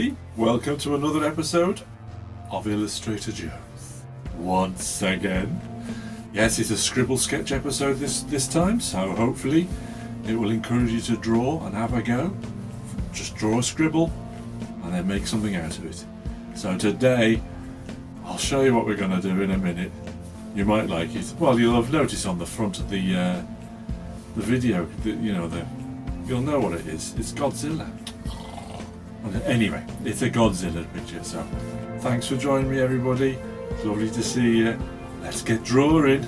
everybody. Welcome to another episode of Illustrator Jones. Once again. Yes, it's a scribble sketch episode this time, so hopefully it will encourage you to draw and have a go. Just draw a scribble and then make something out of it. So today, I'll show you what we're going to do in a minute. You might like it. Well, you'll have noticed on the front of the video, you'll know what it is. It's Godzilla. Anyway, it's a Godzilla picture, so thanks for joining me, everybody. It's lovely to see you. Let's get drawing.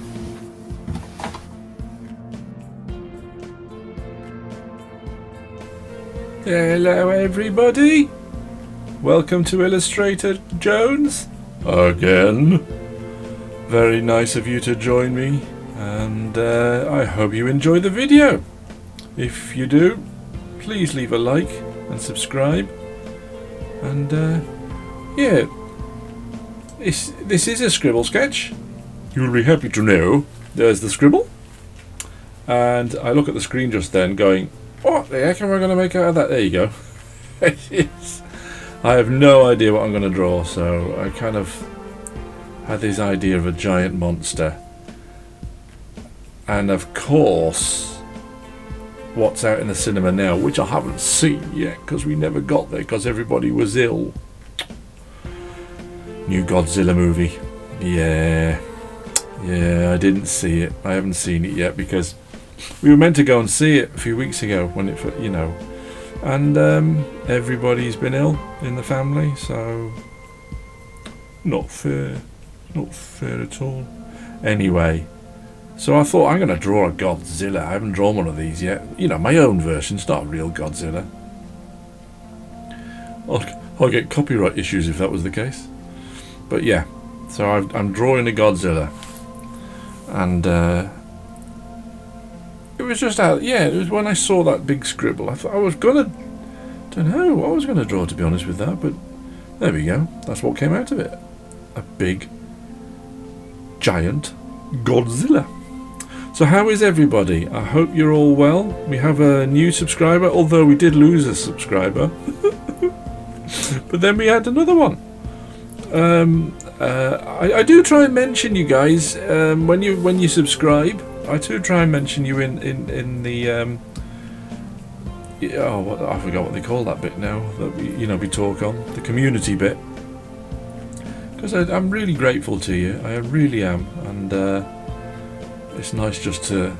Hello, everybody. Welcome to Illustrator Jones. Again. Very nice of you to join me, and I hope you enjoy the video. If you do, please leave a like and subscribe. And yeah, this is a scribble sketch. You'll be happy to know there's the scribble. And I look at the screen just then going, what the heck am I going to make out of that? There you go. I have no idea what I'm going to draw, so I kind of had this idea of a giant monster. And of course, what's out in the cinema now, which I haven't seen yet because we never got there because everybody was ill. New Godzilla movie. Yeah, I didn't see it. I haven't seen it yet because we were meant to go and see it a few weeks ago when it, and everybody's been ill in the family, so not fair at all. Anyway, so I thought I'm going to draw a Godzilla. I haven't drawn one of these yet. My own version. It's not a real Godzilla. I'll get copyright issues if that was the case. But yeah, so I'm drawing a Godzilla. And it was just out. Yeah, it was when I saw that big scribble. I thought I was going to... don't know what I was going to draw, to be honest with that. But there we go. That's what came out of it. A big, giant Godzilla. So how is everybody? I hope you're all well. We have a new subscriber, although we did lose a subscriber. But then we had another one. I do try and mention you guys when you subscribe. I do try and mention you in the I forgot what they call that bit now that we talk on, the community bit. Because I'm really grateful to you. I really am, and it's nice just to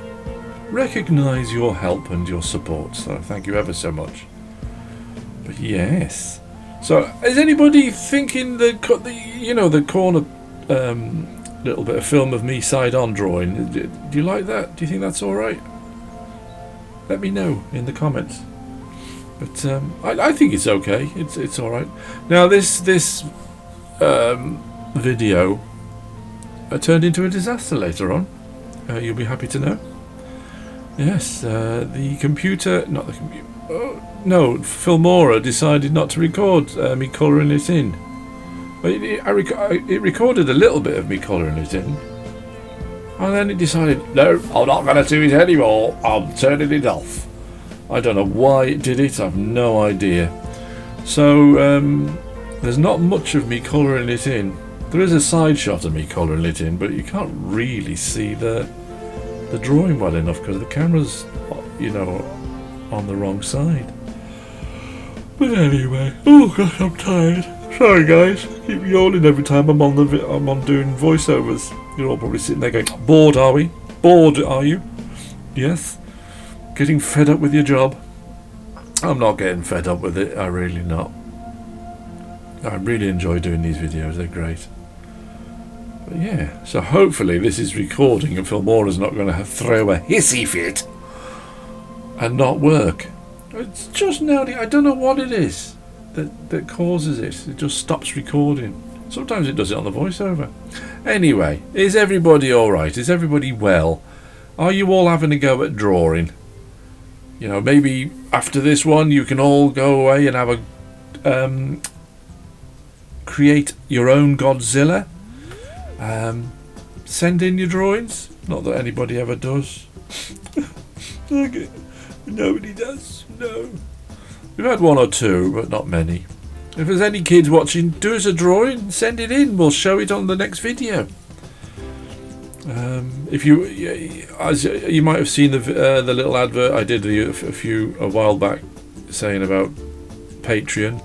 recognise your help and your support, so thank you ever so much. But yes, so is anybody thinking the corner little bit of film of me side on drawing, do you like that? Do you think that's alright? Let me know in the comments. But I think it's okay. It's alright. Now this video turned into a disaster later on. You'll be happy to know. Yes, the computer, not the computer. No, Filmora decided not to record me colouring it in. It recorded a little bit of me colouring it in, and then it decided, no, I'm not going to do it anymore. I'm turning it off. I don't know why it did it. I've no idea. So there's not much of me colouring it in. There is a side shot of me colouring it in, but you can't really see the drawing well enough because the camera's, on the wrong side. But anyway, oh gosh, I'm tired. Sorry guys, I keep yawning every time I'm on doing voiceovers. You're all probably sitting there going, bored are we? Bored are you? Yes. Getting fed up with your job? I'm not getting fed up with it. I really not. I really enjoy doing these videos. They're great. But yeah, so hopefully this is recording and Filmora's not going to throw a hissy fit and not work. It's just now, I don't know what it is that causes it. It just stops recording. Sometimes it does it on the voiceover. Anyway, is everybody alright? Is everybody well? Are you all having a go at drawing? Maybe after this one you can all go away and have a create your own Godzilla. Send in your drawings. Not that anybody ever does. Nobody does. No. We've had one or two, but not many. If there's any kids watching, do us a drawing, send it in. We'll show it on the next video. If you, as you might have seen the little advert I did a while back, saying about Patreon.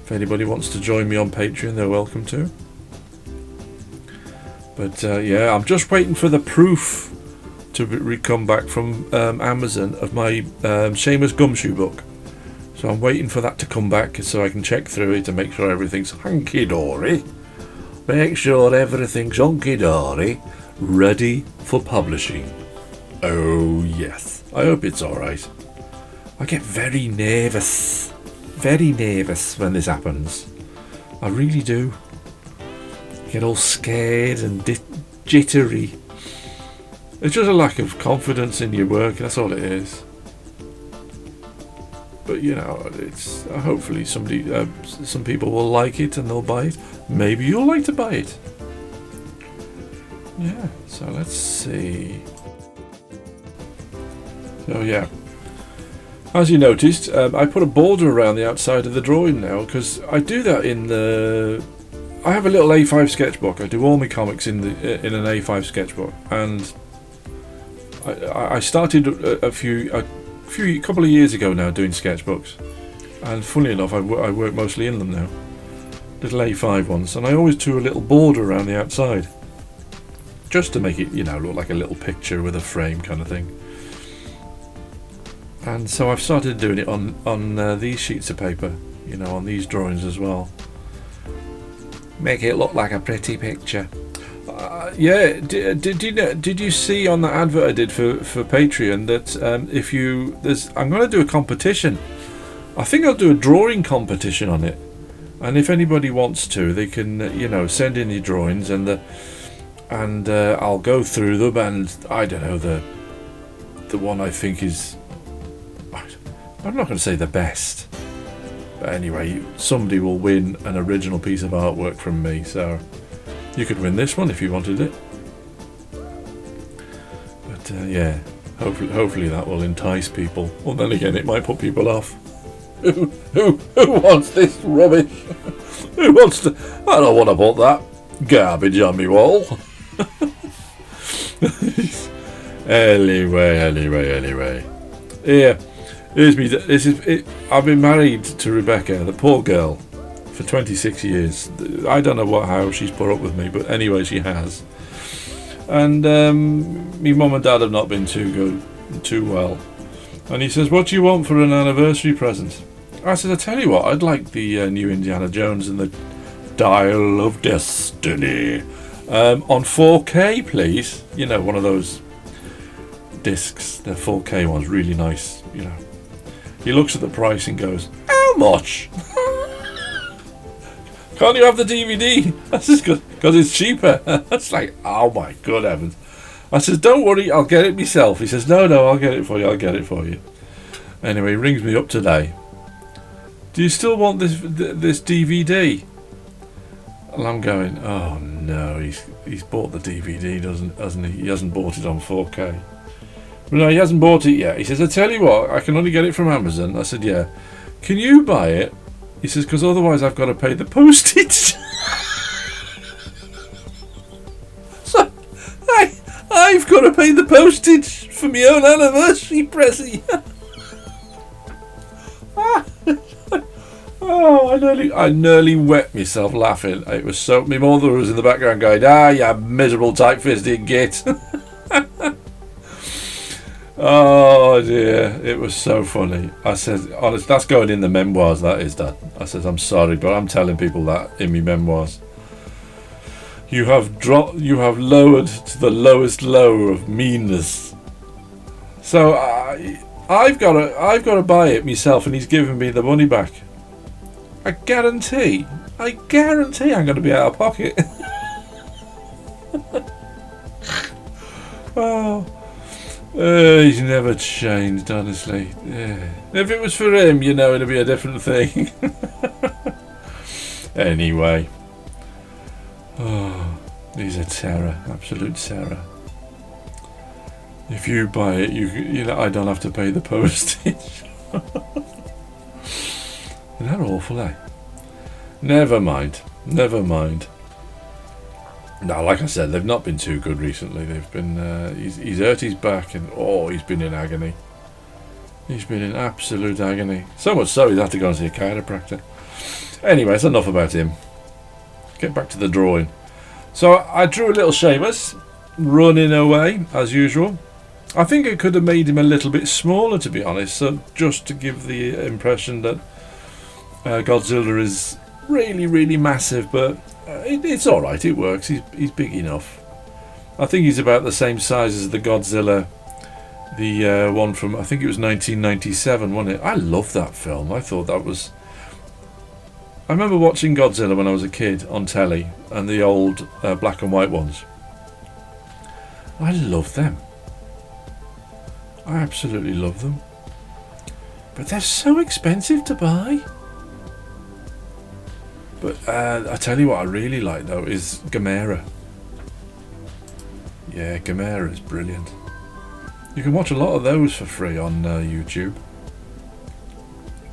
If anybody wants to join me on Patreon, they're welcome to. But yeah, I'm just waiting for the proof to come back from Amazon of my Seamus Gumshoe book. So I'm waiting for that to come back so I can check through it and make sure everything's hunky-dory. Make sure everything's hunky-dory, ready for publishing. Oh yes, I hope it's alright. I get very nervous when this happens. I really do. I get all scared and jittery. It's just a lack of confidence in your work, that's all it is. But you know, it's hopefully some people will like it and they'll buy it. Maybe you'll like to buy it. Yeah, so let's see. So yeah, as you noticed, I put a border around the outside of the drawing now, because I do that in the... I have a little A5 sketchbook. I do all my comics in an A5 sketchbook, and I started a couple of years ago now doing sketchbooks, and funnily enough I work mostly in them now, little A5 ones, and I always do a little border around the outside just to make it, you know, look like a little picture with a frame kind of thing. And so I've started doing it on these sheets of paper, you know, on these drawings as well, make it look like a pretty picture. Yeah, did you see on the advert I did for Patreon that I'm going to do a competition. I think I'll do a drawing competition on it, and if anybody wants to, they can you know, send in your drawings, and I'll go through them, and I don't know, the one I think is, I'm not going to say the best, but anyway, somebody will win an original piece of artwork from me, so you could win this one if you wanted it. But yeah, hopefully that will entice people. Well, then again, it might put people off. Who wants this rubbish? Who wants to? I don't want to put that garbage on me wall. Anyway. Yeah, here's me. I've been married to Rebecca, the poor girl, for 26 years. I don't know how she's put up with me, but anyway, she has. And me mum and dad have not been too well. And he says, "What do you want for an anniversary present?" I said, "I tell you what, I'd like the new Indiana Jones and the Dial of Destiny on 4K, please. You know, one of those discs, the 4K ones, really nice. You know." He looks at the price and goes, "How much? Can't you have the DVD?" I says, "Because it's cheaper." That's like, oh my good heavens. I says, "Don't worry, I'll get it myself." He says, No, I'll get it for you. Anyway, he rings me up today. "Do you still want this DVD?" And I'm going, oh no, he's bought the DVD, hasn't he? He hasn't bought it on 4K. But no, he hasn't bought it yet. He says, "I tell you what, I can only get it from Amazon." I said, "Yeah. Can you buy it?" He says, "Because otherwise I've got to pay the postage." So I've got to pay the postage for my own anniversary present. Oh, I nearly wet myself laughing. It was so. My mother was in the background going, "You miserable tight-fisted git." Oh dear, it was so funny. I said, honest, that's going in the memoirs, that is, Dad. I said, "I'm sorry, but I'm telling people that in my memoirs. You have lowered to the lowest low of meanness." So I've got to buy it myself, and he's giving me the money back. I guarantee I'm going to be out of pocket. Oh. He's never changed, honestly. Yeah. If it was for him, you know, it'd be a different thing. Anyway. Oh, he's a terror. Absolute terror. If you buy it, you know, I don't have to pay the postage. Isn't that awful, eh? Never mind. Never mind. No, like I said, they've not been too good recently. They've been. He's hurt his back, and he's been in agony. He's been in absolute agony. So much so he's had to go and see a chiropractor. Anyway, it's enough about him. Get back to the drawing. So I drew a little Seamus running away as usual. I think I could have made him a little bit smaller, to be honest, so just to give the impression that Godzilla is really, really massive, but it's alright, it works, he's big enough. I think he's about the same size as the Godzilla, the one from, I think it was 1997, wasn't it? I love that film. I thought that was... I remember watching Godzilla when I was a kid on telly, and the old black and white ones. I love them. I absolutely love them. But they're so expensive to buy. But I tell you what I really like though is Gamera. Yeah, Gamera is brilliant. You can watch a lot of those for free on YouTube.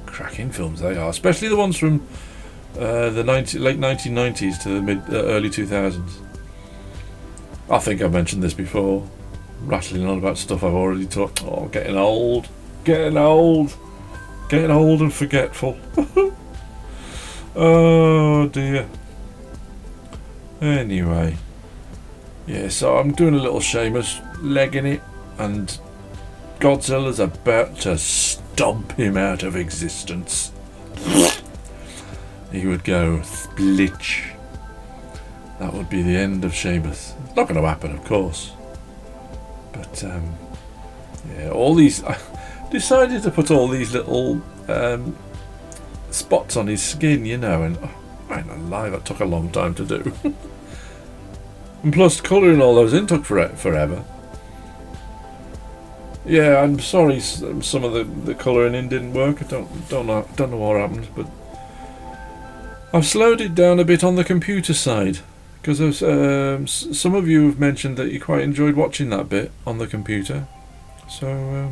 Cracking films they are, especially the ones from the late 1990s to the early 2000s. I think I've mentioned this before. Rattling on about stuff I've already talked. Oh, getting old and forgetful. Oh dear. Anyway, yeah. So I'm doing a little Seamus, legging it, and Godzilla's about to stomp him out of existence. He would go splitch. That would be the end of Seamus. It's not going to happen, of course. But yeah, all these. I decided to put all these little spots on his skin, you know, and I ain't gonna lie, that took a long time to do. And plus, colouring all those in took forever. Yeah, I'm sorry, some of the colouring in didn't work. I don't know what happened, but I've slowed it down a bit on the computer side. Because some of you have mentioned that you quite enjoyed watching that bit on the computer. So,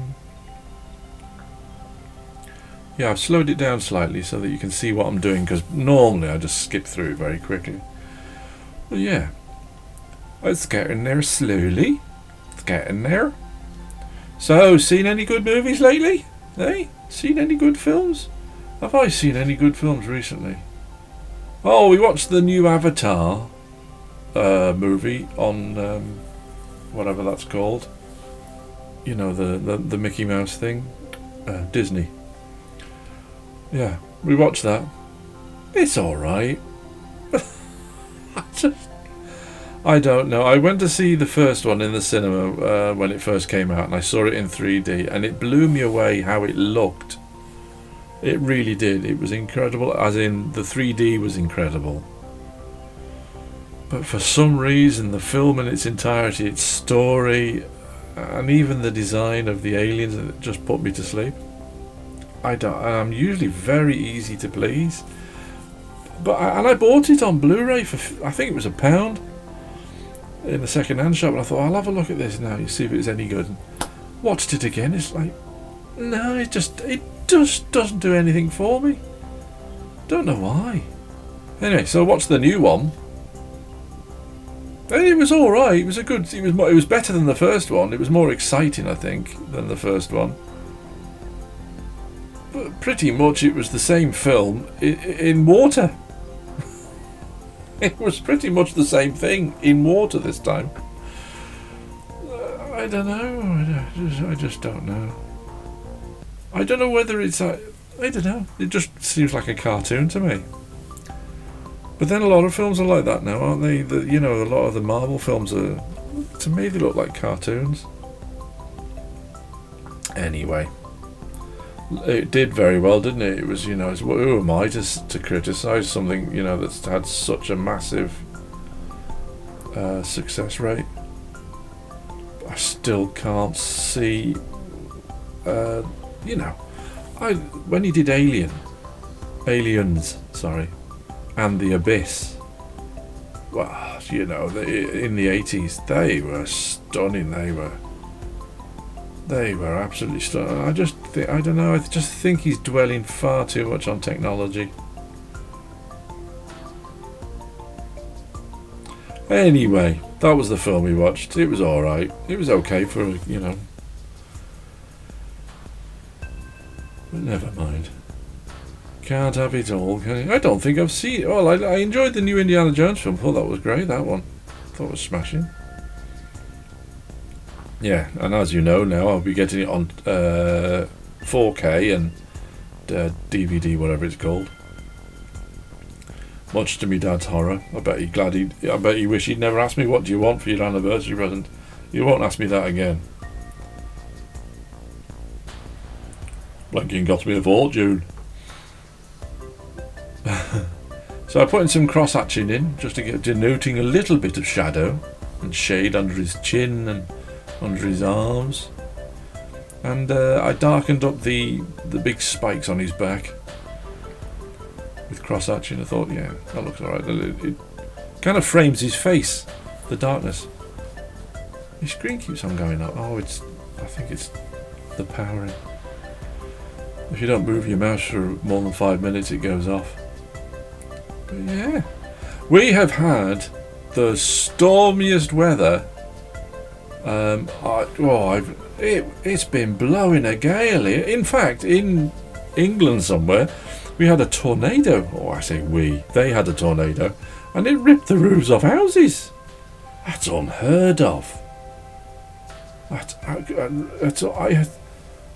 yeah, I've slowed it down slightly so that you can see what I'm doing, because normally I just skip through it very quickly. But yeah, it's getting there slowly. It's getting there. So, seen any good movies lately? Hey? Seen any good films? Have I seen any good films recently? Oh, we watched the new Avatar movie on whatever that's called, you know, the Mickey Mouse thing, Disney. Yeah, we watched that. It's alright. I don't know. I went to see the first one in the cinema when it first came out, and I saw it in 3D, and it blew me away how it looked. It really did. It was incredible, as in the 3D was incredible. But for some reason, the film in its entirety, its story, and even the design of the aliens, it just put me to sleep. I'm usually very easy to please, but I bought it on Blu-ray for, I think it was £1 in the second-hand shop, and I thought I'll have a look at this now, you see if it's any good. And watched it again. It's like, no, it just doesn't do anything for me. Don't know why. Anyway, so I watched the new one. It was all right. It was it was better than the first one. It was more exciting, I think, than the first one. But pretty much, it was the same film in water. It was pretty much the same thing in water this time. I don't know. I just don't know. I don't know whether it's. I don't know. It just seems like a cartoon to me. But then a lot of films are like that now, aren't they? You know, a lot of the Marvel films are, to me, they look like cartoons. Anyway, it did very well, didn't it? It was, you know, who am I to criticise something, you know, that's had such a massive success rate? I still can't see, you know, when he did Aliens, sorry. And The Abyss, well, you know, in the 80s, they were stunning. They were absolutely stunning. I don't know. I just think he's dwelling far too much on technology. Anyway, that was the film we watched. It was alright. It was okay for, you know. But never mind. Can't have it all, can you? I don't think I've seen it. Well, I enjoyed the new Indiana Jones film. Thought that was great, that one. Thought it was smashing. Yeah, and as you know now, I'll be getting it on 4K and DVD, whatever it's called. Much to me dad's horror. I bet he wish he'd never asked me, what do you want for your anniversary present? You won't ask me that again. Blanking cost me a fortune. So I put in some cross hatching in, just to get denoting a little bit of shadow and shade under his chin and under his arms. And I darkened up the big spikes on his back with cross hatching. I thought, yeah, that looks alright. It kind of frames his face, the darkness. His screen keeps on going up. Oh, I think it's the powering. If you don't move your mouse for more than 5 minutes, it goes off. But yeah, we have had the stormiest weather. It's been blowing a gale here. In fact, in England somewhere, we had a tornado. Oh, I say we. They had a tornado, and it ripped the roofs off houses. That's unheard of.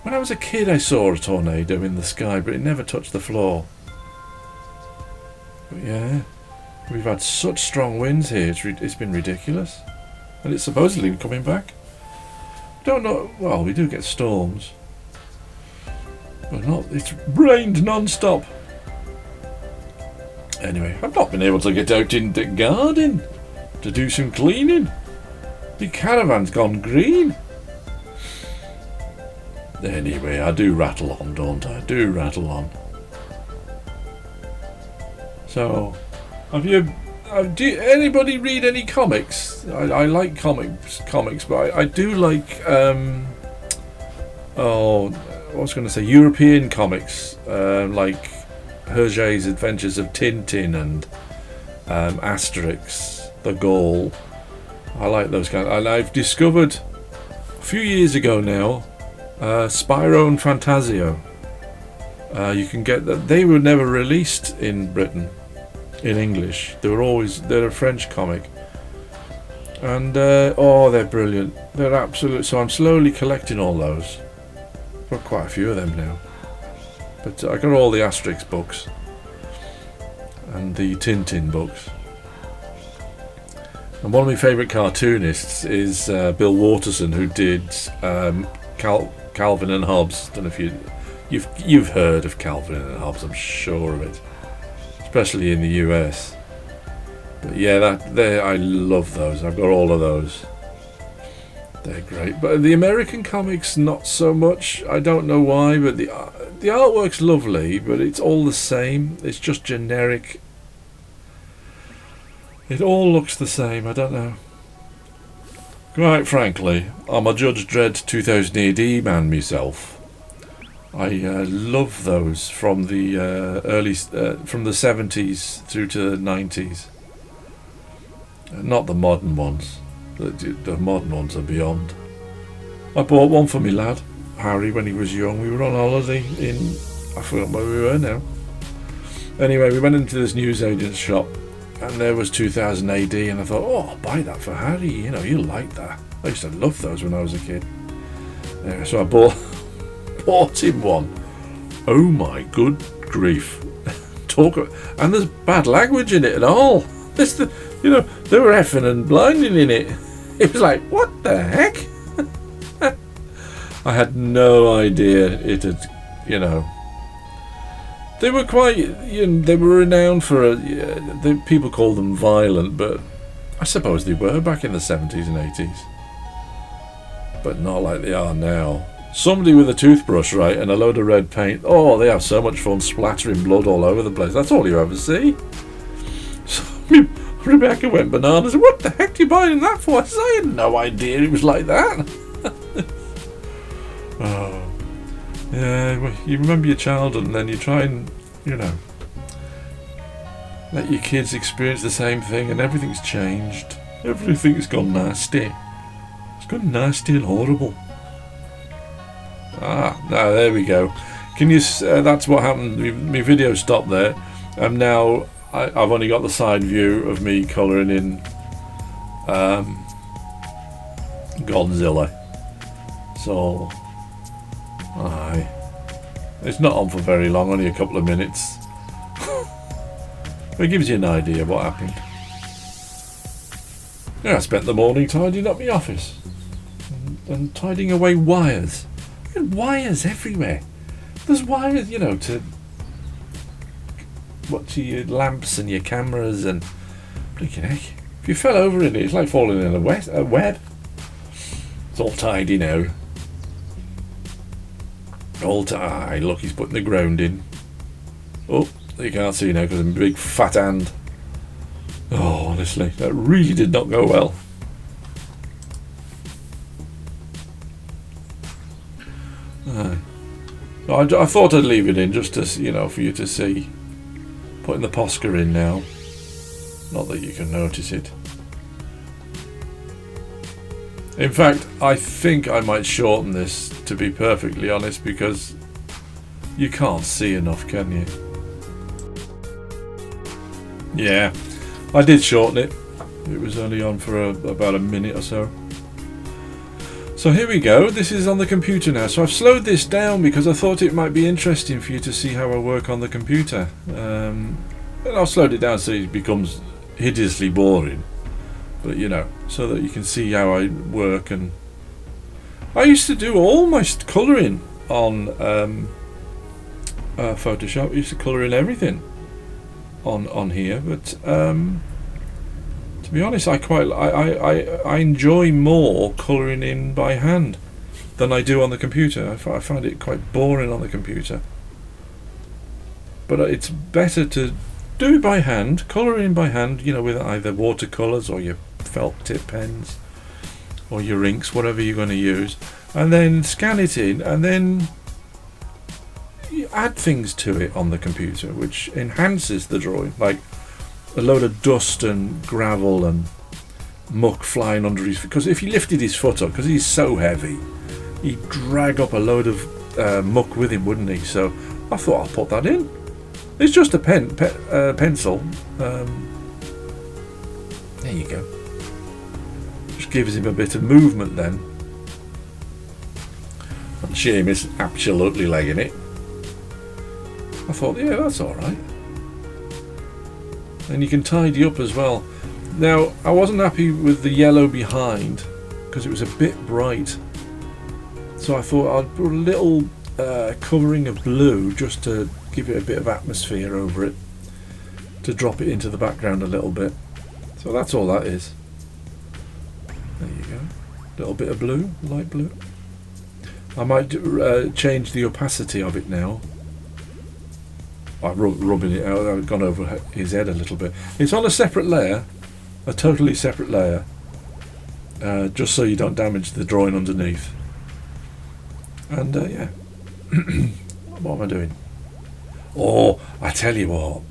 When I was a kid, I saw a tornado in the sky, but it never touched the floor. But yeah, we've had such strong winds here. It's been ridiculous, and it's supposedly coming back. Don't know. Well, we do get storms, but not. It's rained non-stop. Anyway, I've not been able to get out in the garden to do some cleaning. The caravan's gone green. Anyway, I do rattle on, don't I? I do rattle on. So, do anybody read any comics? I like comics, but I do like I was going to say European comics, like Hergé's Adventures of Tintin and Asterix, the Gaul. I like those kind. And I've discovered a few years ago now, Spyro and Fantasio. You can get that. They were never released in Britain in English. They're a French comic, and they're brilliant. They're absolute. So I'm slowly collecting all those. Got quite a few of them now, but I got all the Asterix books and the Tintin books. And one of my favourite cartoonists is Bill Watterson, who did Calvin and Hobbes. Don't know if you've heard of Calvin and Hobbes. I'm sure of it, especially in the US. But yeah, I love those. I've got all of those. They're great. But the American comics, not so much. I don't know why, but the artwork's lovely, but it's all the same. It's just generic. It all looks the same. I don't know. Quite frankly, I'm a Judge Dredd 2000 AD man myself. I love those from the from the 70s through to the 90s. Not the modern ones. The modern ones are beyond. I bought one for my lad, Harry, when he was young. We were on holiday in... I forgot where we were now. Anyway, we went into this newsagent's shop, and there was 2000 AD, and I thought, oh, I'll buy that for Harry. You know, you'll like that. I used to love those when I was a kid. Anyway, so I bought him one. Oh my good grief. And there's bad language in it at all. They were effing and blinding in it. It was like, what the heck? I had no idea it had, They were quite, they were renowned for, people call them violent, but I suppose they were back in the 70s and 80s. But not like they are now. Somebody with a toothbrush, right, and a load of red paint, oh, they have so much fun splattering blood all over the place. That's all you ever see. So, Rebecca went bananas. What the heck are you buying that for? I said, I had no idea it was like that. Oh. Yeah, well, you remember your childhood and then you try and, let your kids experience the same thing and everything's changed. Everything's gone nasty. It's gone nasty and horrible. Ah, no, there we go. Can you? That's what happened. My video stopped there, and now I've only got the side view of me colouring in Godzilla. So, aye, it's not on for very long, only a couple of minutes. But it gives you an idea of what happened. Yeah, I spent the morning tidying up my office and tidying away wires. There's wires everywhere. There's wires, you know, to your lamps and your cameras and blinking heck. If you fell over in it, it's like falling in a web. It's all tidy now. All tidy. Look, he's putting the ground in. Oh, you can't see now because of my big fat hand. Oh, honestly, that really did not go well. I thought I'd leave it in just to, you know, for you to see. Putting the Posca in now. Not that you can notice it. In fact, I think I might shorten this, to be perfectly honest, because you can't see enough, can you? Yeah, I did shorten it. It was only on for about a minute or so. So here we go. This is on the computer now. So I've slowed this down because I thought it might be interesting for you to see how I work on the computer. And I've slowed it down so it becomes hideously boring. But you know, so that you can see how I work. And I used to do all my colouring on Photoshop. I used to colour in everything on here, but to be honest, I enjoy more colouring in by hand than I do on the computer. I find it quite boring on the computer. But it's better to do it by hand, colour in by hand, you know, with either watercolours or your felt tip pens or your inks, whatever you're going to use, and then scan it in, and then you add things to it on the computer which enhances the drawing, like a load of dust and gravel and muck flying under his feet. Because if he lifted his foot up, because he's so heavy, he'd drag up a load of muck with him, wouldn't he? So I thought I'll put that in. It's just a pencil. There you go. Just gives him a bit of movement then. And shame is absolutely legging it. I thought, yeah, that's alright. And you can tidy up as well. Now, I wasn't happy with the yellow behind because it was a bit bright. So I thought I'd put a little covering of blue just to give it a bit of atmosphere over it, to drop it into the background a little bit. So that's all that is. There you go. A little bit of blue, light blue. I might change the opacity of it now. I'm rubbing it out. I've gone over his head a little bit. It's on a separate layer, a totally separate layer, just so you don't damage the drawing underneath. And yeah, what am I doing? Oh, I tell you what,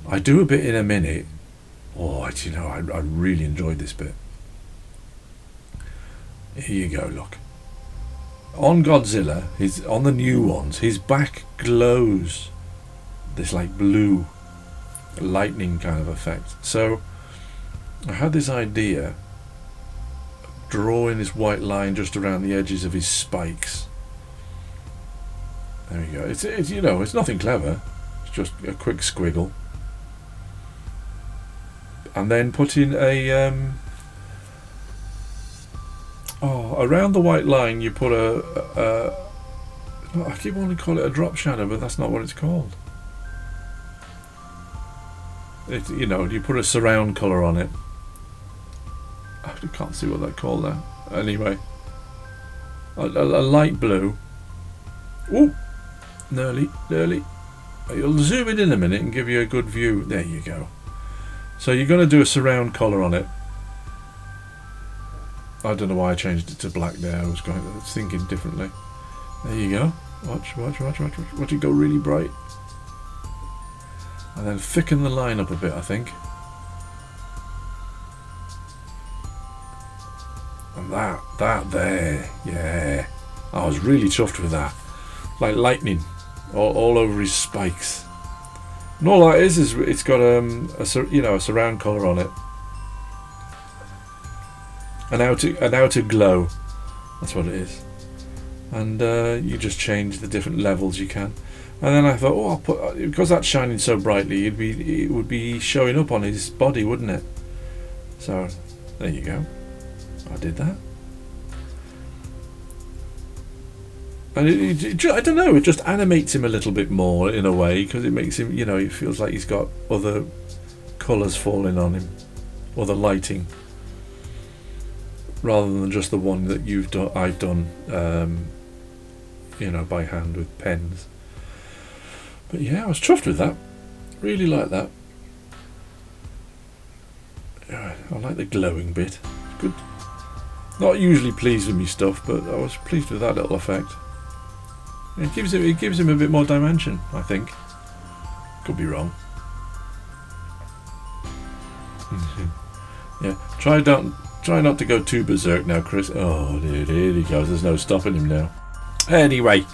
I do a bit in a minute. Oh, you know, I really enjoyed this bit. Here you go. Look, on Godzilla, on the new ones, his back glows. This like blue lightning kind of effect. So I had this idea of drawing this white line just around the edges of his spikes. There we go. It's you know, it's nothing clever. It's just a quick squiggle. And then putting a around the white line you put I keep wanting to call it a drop shadow, but that's not what it's called. You know, you put a surround colour on it. I can't see what they call that. Anyway, a light blue. Ooh, nearly. You'll zoom it in a minute and give you a good view. There you go. So you're going to do a surround colour on it. I don't know why I changed it to black there. I was thinking differently. There you go. Watch it go really bright. And then thicken the line up a bit, I think. That there. Yeah. I was really chuffed with that. Like lightning all over his spikes. And all that is it's got a surround colour on it. An outer glow. That's what it is. And you just change the different levels you can. And then I thought, oh, I'll put, because that's shining so brightly, it would be showing up on his body, wouldn't it? So there you go. I did that. And I don't know, it just animates him a little bit more in a way, because it makes him, it feels like he's got other colours falling on him, other lighting, rather than just the one that I've done, by hand with pens. But yeah, I was chuffed with that. Really like that. I like the glowing bit. It's good. Not usually pleased with me stuff, but I was pleased with that little effect. It gives him a bit more dimension, I think. Could be wrong. Yeah, try not to go too berserk now, Chris. Oh, dude, here he goes. There's no stopping him now. Anyway,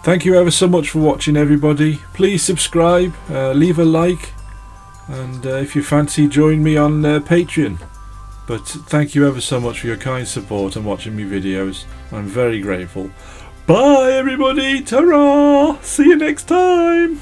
thank you ever so much for watching, everybody. Please subscribe, leave a like, and if you fancy, join me on Patreon. But thank you ever so much for your kind support and watching me videos. I'm very grateful. Bye, everybody. Ta-ra! See you next time.